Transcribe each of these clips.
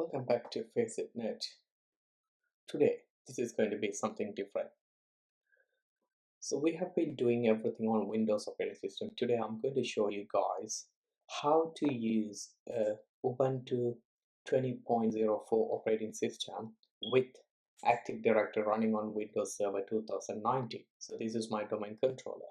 Welcome back to Face-it-Net. Today, this is going to be something different. So we have been doing everything on Windows operating system. Today, I'm going to show you guys how to use Ubuntu 20.04 operating system with Active Directory running on Windows Server 2019. So this is my domain controller.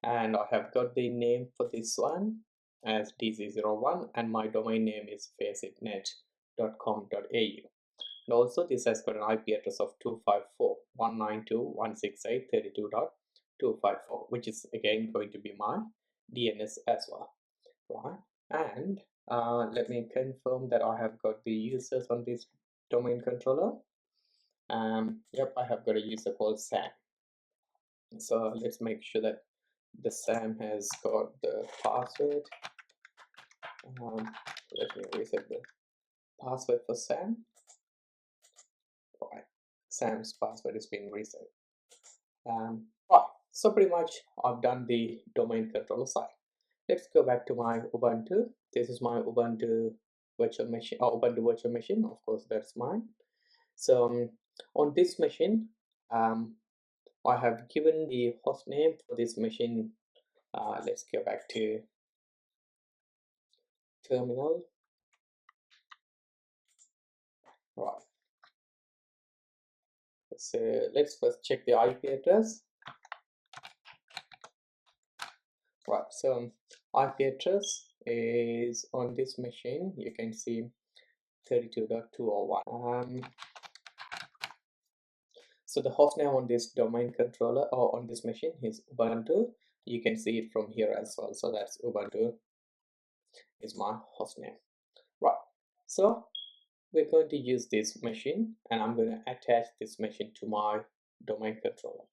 And I have got the name for this one as dz01 and my domain name is facetnet.com.au. And also this has got an IP address of 254.192.168.32.254, which is again going to be my DNS as well, right? And let me confirm that I have got the users on this domain controller. Yep, I have got a user called Sam. So let's make sure that the Sam has got the password. Let me reset the password for Sam. Right, Sam's password is being reset. Right, so pretty much I've done the domain controller side. Let's go back to my Ubuntu. This is my Ubuntu virtual machine, or Ubuntu virtual machine. Of course, that's mine. So on this machine, I have given the host name for this machine. Let's go back to terminal. Right. So let's first check the IP address. Right, so IP address is on this machine. You can see 32.201. So the hostname on this domain controller or on this machine is Ubuntu. You can see it from here as well. So that's Ubuntu is my hostname. Right. So we're going to use this machine and I'm going to attach this machine to my domain controller.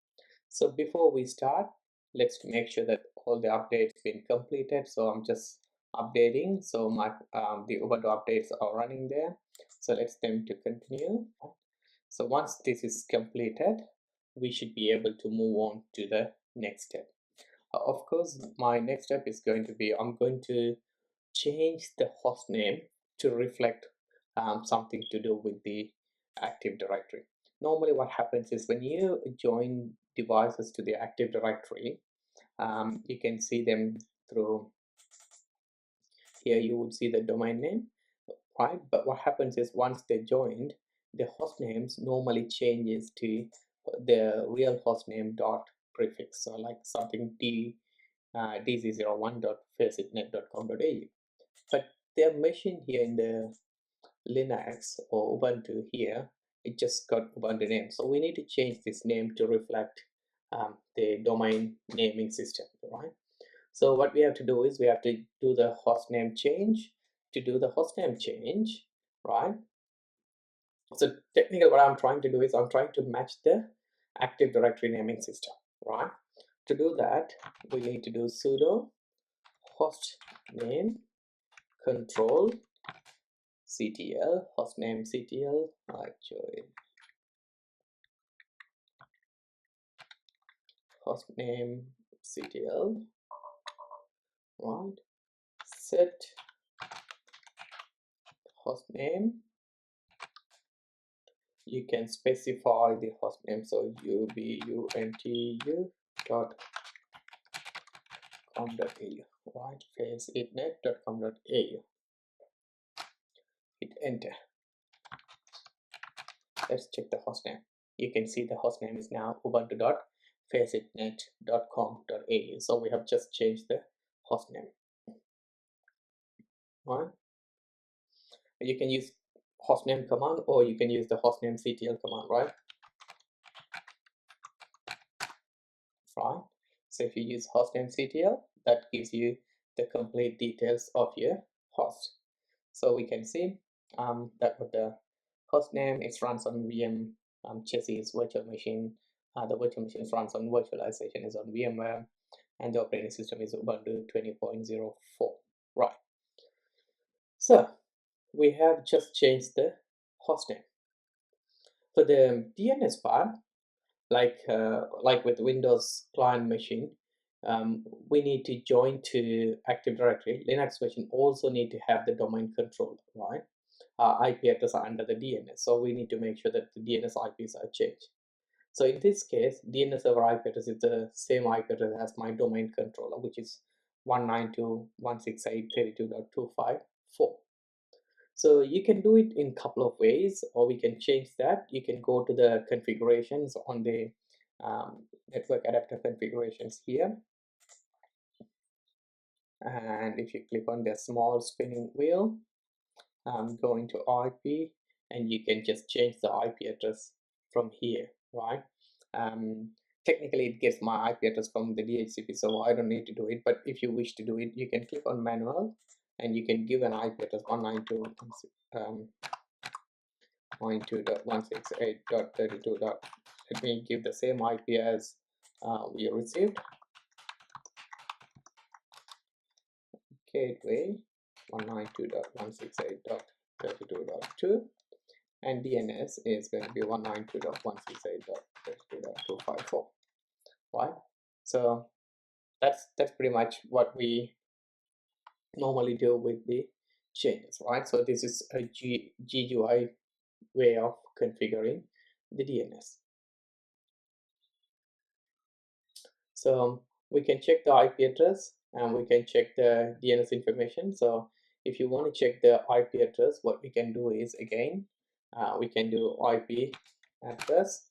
So before we start, let's make sure that all the updates been completed. So I'm just updating. So my the Ubuntu updates are running there. So let's them to continue. So once this is completed, we should be able to move on to the next step. Of course, my next step is going to be I'm going to change the host name to reflect something to do with the Active Directory. Normally what happens is when you join devices to the Active Directory, you can see them through here. You would see the domain name, right? But what happens is once they joined, the host names normally changes to the real host name dot prefix, so like something dz01.facetnet.com.au. but their machine here in the Linux or Ubuntu here, it just got Ubuntu name, so we need to change this name to reflect the domain naming system, right? So what we have to do is we have to do the host name change. To do the host name change, right? So technically what I'm trying to do is I'm trying to match the Active Directory naming system, right? To do that, we need to do sudo host name control ctl, host name ctl, actually host name ctl, right? Set host name. You can specify the host name, so ubuntu.com.au, right? facetnet.com.au. Hit enter. Let's check the host name. You can see the host name is now ubuntu.facetnet.com.au. So we have just changed the host name. Right? You can use hostname command or you can use the hostname ctl command, right? Right. So if you use hostname ctl, that gives you the complete details of your host. So we can see that with the host name, it runs on VM chassis virtual machine. The virtual machine runs on virtualization is on VMware, and the operating system is Ubuntu 20.04. Right. So we have just changed the host name. For the DNS part, like with Windows client machine, we need to join to Active Directory. Linux machine also need to have the domain controller, right? IP address are under the DNS. So we need to make sure that the DNS IPs are changed. So in this case, DNS server IP address is the same IP address as my domain controller, which is 192.168.32.254. So you can do it in a couple of ways, or we can change that. You can go to the configurations on the network adapter configurations here, and if you click on the small spinning wheel, go into IP, and you can just change the IP address from here, right? Technically it gets my IP address from the DHCP, so I don't need to do it, but if you wish to do it, you can click on manual and you can give an IP address 192.168.32. Let me give the same IP as we received. Gateway 192.168.32.2, and DNS is going to be 192.168.32.254, right? So that's pretty much what we normally do with the changes, right? So this is a GUI way of configuring the DNS. So we can check the IP address and we can check the DNS information. So if you want to check the IP address, what we can do is, again, we can do IP address,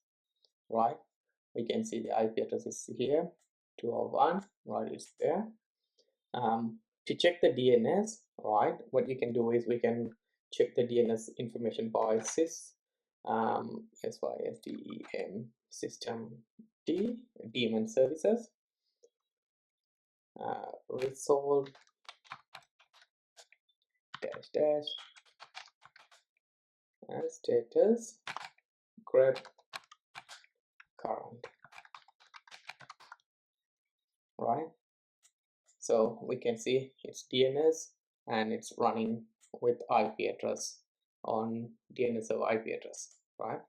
right? We can see the IP address is here, 201, right? It's there. To check the DNS, right, what you can do is we can check the DNS information by sys, sysdem system d daemon services, resolve dash dash and status grep current, right? So we can see it's DNS and it's running with IP address on DNS server IP address, right?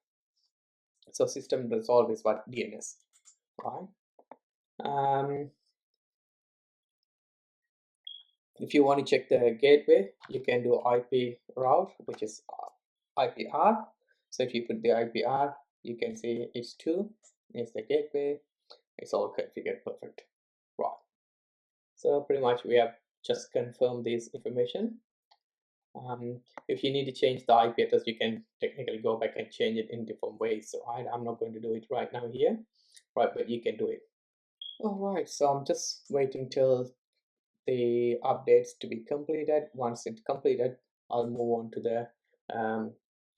So system resolve is what DNS, right? If you want to check the gateway, you can do IP route, which is IPR. So if you put the IPR, you can see H2 is the gateway. It's all configured perfect, right? So pretty much we have just confirmed this information. If you need to change the IP address, you can technically go back and change it in different ways, right? I'm not going to do it right now here, right? But you can do it. All right, so I'm just waiting till the updates to be completed. Once it's completed, I'll move on to the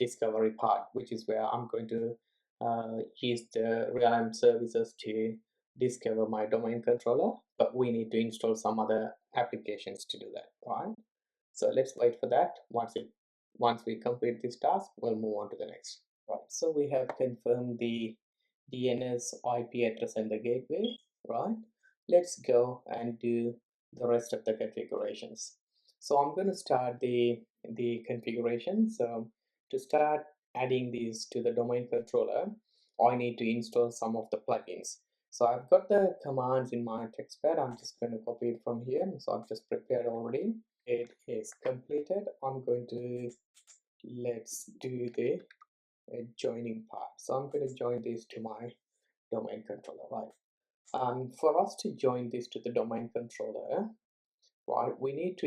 discovery part, which is where I'm going to use the real-time services to discover my domain controller, but we need to install some other applications to do that, right? So let's wait for that. Once we complete this task, we'll move on to the next. Right, so we have confirmed the DNS IP address and the gateway, right? Let's go and do the rest of the configurations. So I'm going to start the configuration. So to start adding these to the domain controller, I need to install some of the plugins. So I've got the commands in my text pad. I'm just going to copy it from here. So I've just prepared already. It is completed. I'm going to, let's do the joining part. So I'm going to join this to my domain controller, right? For us to join this to the domain controller, right, we need to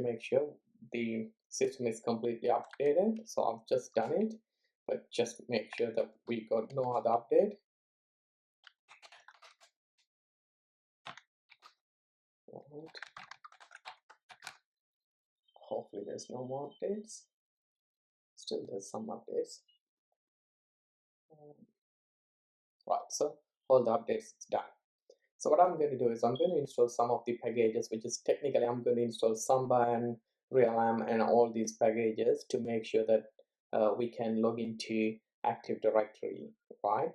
make sure the system is completely updated. So I've just done it, but just make sure that we got no other update. Right. Hopefully there's no more updates. Still there's some updates. Right, so all the updates is done. So what I'm going to do is I'm going to install some of the packages, which is technically I'm going to install Samba and realm and all these packages to make sure that we can log into Active Directory, right?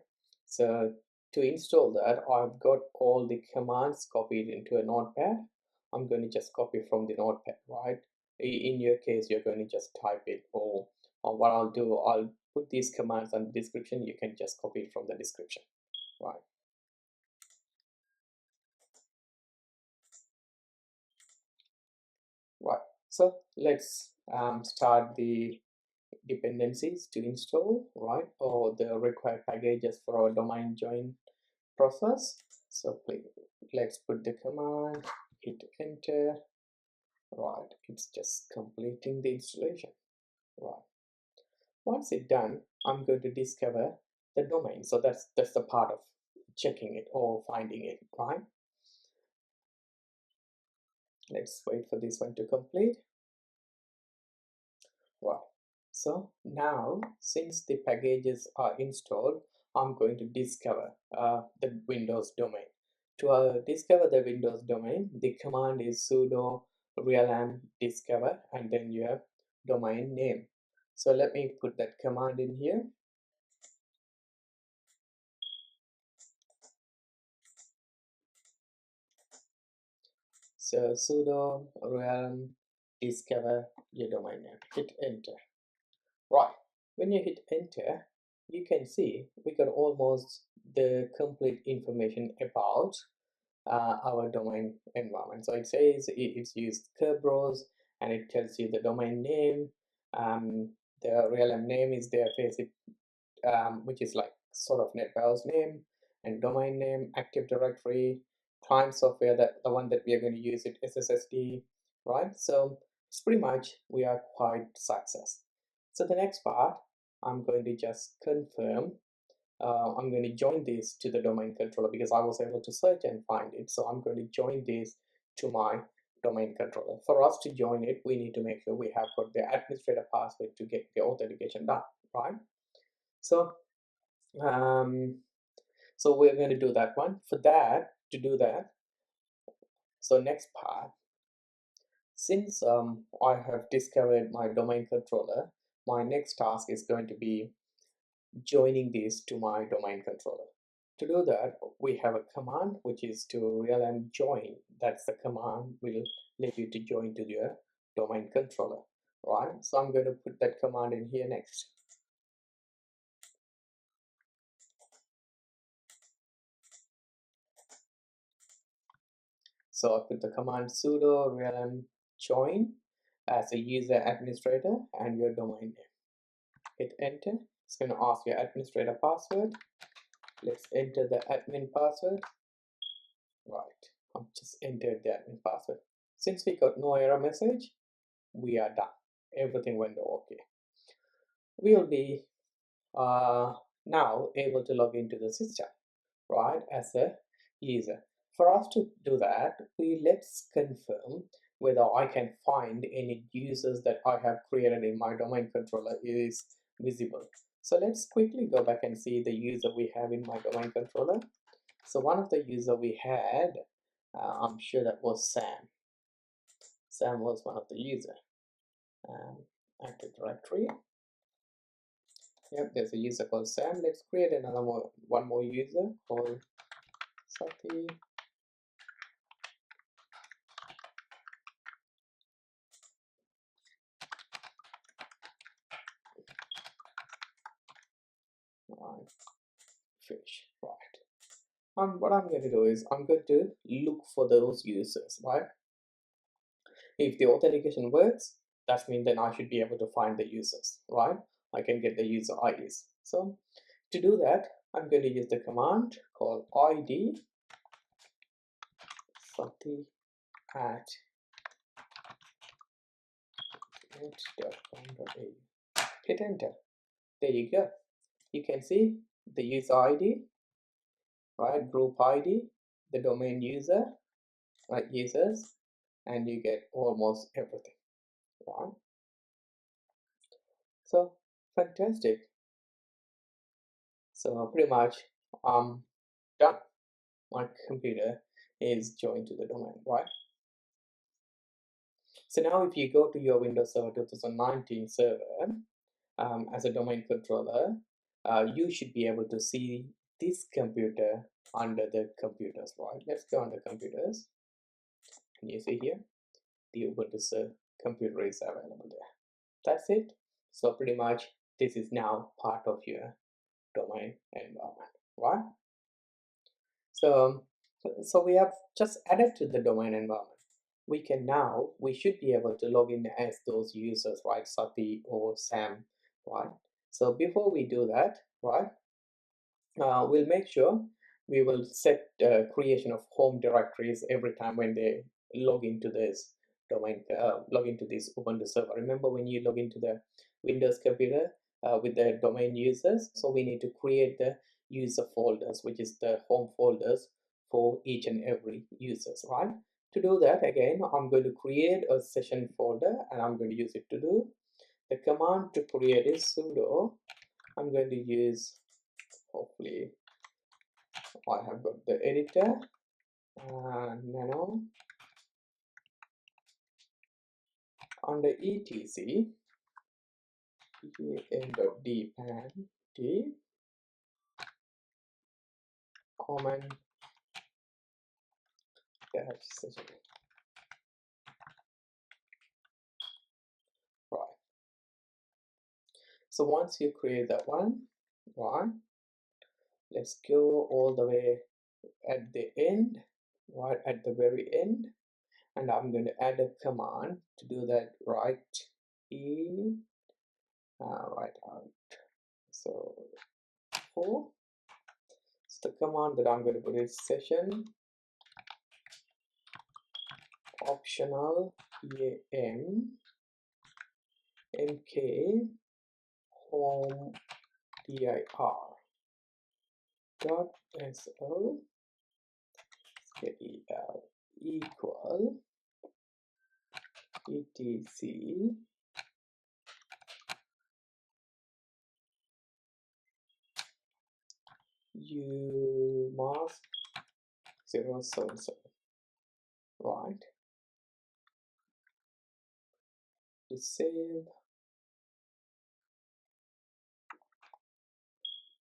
So to install that, I've got all the commands copied into a notepad. I'm going to just copy from the notepad, right? In your case, you're going to just type it, or what I'll do, I'll put these commands on the description. You can just copy it from the description, right? Right, so let's start the dependencies to install, right, or the required packages for our domain join process. So let's put the command, hit enter. Right, it's just completing the installation. Right, once it's done, I'm going to discover the domain. So that's the part of checking it or finding it, right? Let's wait for this one to complete. Right, so now since the packages are installed, I'm going to discover the Windows domain. To discover the Windows domain, the command is sudo realm discover and then you have domain name. So let me put that command in here. So sudo realm discover your domain name. Hit enter. Right, when you hit enter, you can see we got almost the complete information about our domain environment. So it says it's used Kerberos and it tells you the domain name, the realm name is there, which is like sort of NetBIOS name and domain name, Active Directory, client software, that the one that we are going to use it, SSD, right? So it's pretty much we are quite success. So the next part, I'm going to just confirm. I'm going to join this to the domain controller because I was able to search and find it. So I'm going to join this to my domain controller. For us to join it, we need to make sure we have got the administrator password to get the authentication done, right? So so we're going to do that one. For that, to do that, so next part, since I have discovered my domain controller, my next task is going to be joining this to my domain controller. To do that, we have a command which is to realm join. That's the command will let you to join to your domain controller, right? So I'm going to put that command in here next. So I put the command sudo realm join as a user administrator and your domain name. Hit enter. It's going to ask your administrator password. Let's enter the admin password. Right, I've just entered the admin password. Since we got no error message, we are done. Everything went okay. We'll be now able to log into the system, right, as a user. For us to do that, let's confirm whether I can find any users that I have created in my domain controller is visible. So let's quickly go back and see the user we have in my domain controller. So one of the user we had, I'm sure that was Sam. Sam was one of the user. Active Directory. Yep, there's a user called Sam. Let's create one more user called Sati. Right, fish. Right. What I'm going to do is I'm going to look for those users. Right. If the authentication works, that means then I should be able to find the users. Right. I can get the user IDs. So to do that, I'm going to use the command called id Sati at net.com.au. Hit enter. There you go. You can see the user ID, right? Group ID, the domain user, right? Users, and you get almost everything, right? So fantastic. So pretty much I'm done. My computer is joined to the domain, right? So now if you go to your Windows Server 2019 server as a domain controller, you should be able to see this computer under the computers, right? Let's go under computers. And you see here, the Ubuntu computer is available there. That's it. So pretty much this is now part of your domain environment, right? So we have just added to the domain environment. we should be able to log in as those users, right? Sati or Sam, right? So before we do that, right, we'll make sure we will set creation of home directories every time when they log into this domain, log into this Ubuntu server. Remember, when you log into the Windows computer with the domain users, so we need to create the user folders, which is the home folders for each and every users, right? To do that, again, I'm going to create a session folder and I'm going to use it to do. The command to create is sudo. I'm going to use, hopefully I have got the editor, nano, under etc pam.d common-sss. Right. So once you create that one, right, let's go all the way at the end, right at the very end, and I'm going to add a command to do that. Right out. So the command that I'm going to put is session optional pam-mkhomedir dot so skel equal etc umask 077, right? To save,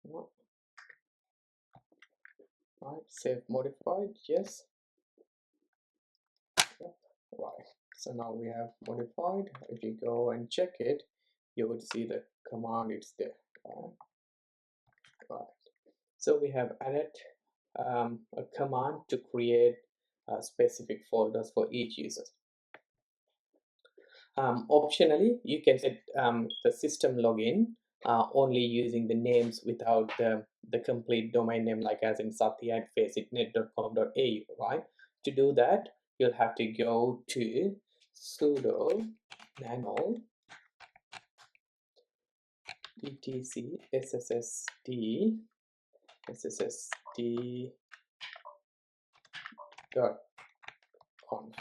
no, right, save modified, yes, yep, right. So now we have modified. If you go and check it, you would see the command, it's there, right. So we have added a command to create specific folders for each user. Optionally, you can set the system login only using the names without the complete domain name, like as in satya@facetnet.com.au, right? To do that, you'll have to go to sudo nano etc sssd.conf,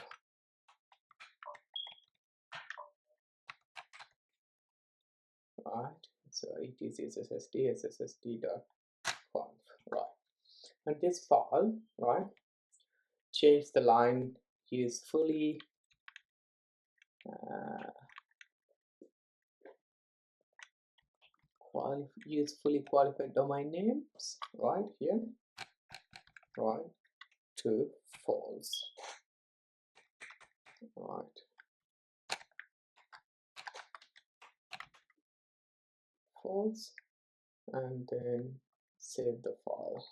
right? So etc sssd.conf, right? And this file, right, change the line, use fully qualified domain names, right here, right, to false, right, false, and then save the file.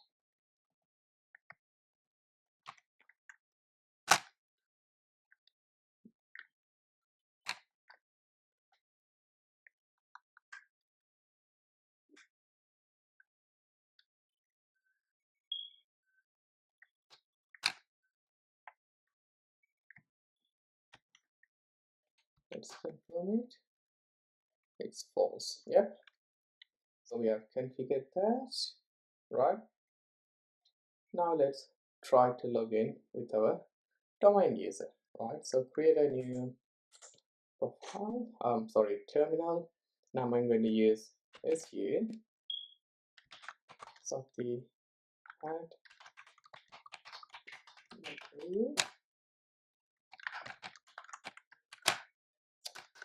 Let's confirm it. It's false. Yep. So we have configured that, right? Now let's try to log in with our domain user, right? So create a new profile, terminal. Now I'm going to use su something add.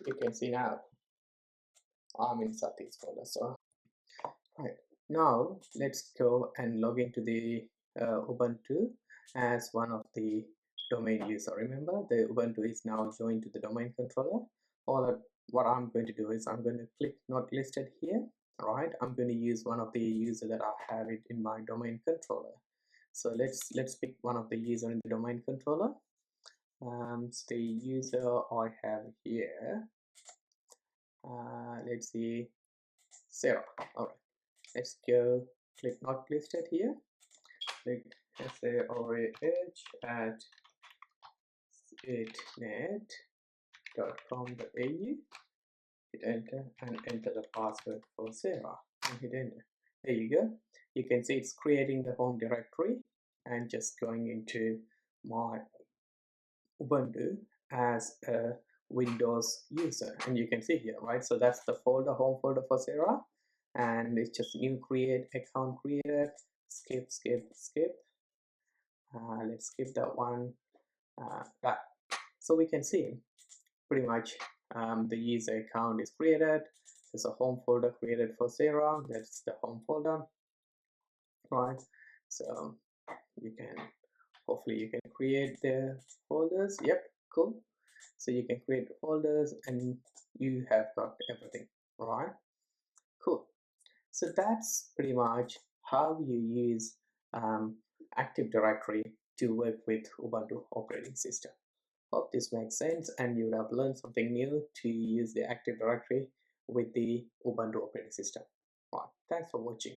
You can see now I'm in Sati's folder. So right now let's go and log into the Ubuntu as one of the domain user. Remember, the Ubuntu is now joined to the domain controller. What I'm going to do is I'm going to click not listed here. Right, I'm going to use one of the user that I have it in my domain controller. So let's pick one of the user in the domain controller. the user I have here, let's see, Sarah. All right, let's go click not listed here, click sarah at sssd.conf, hit enter and enter the password for Sarah and hit enter. There you go. You can see it's creating the home directory and just going into my Ubuntu as a Windows user, and you can see here, right? So that's the folder, home folder for Sarah, and it's just new create account created. Skip. Let's skip that one. That. So we can see pretty much the user account is created. There's a home folder created for Sarah. That's the home folder, right? So you can, hopefully you can create the folders. Yep, cool. So you can create folders and you have got everything, right? Cool. So that's pretty much how you use Active Directory to work with Ubuntu operating system. Hope this makes sense and you would have learned something new to use the Active Directory with the Ubuntu operating system. Right. Thanks for watching.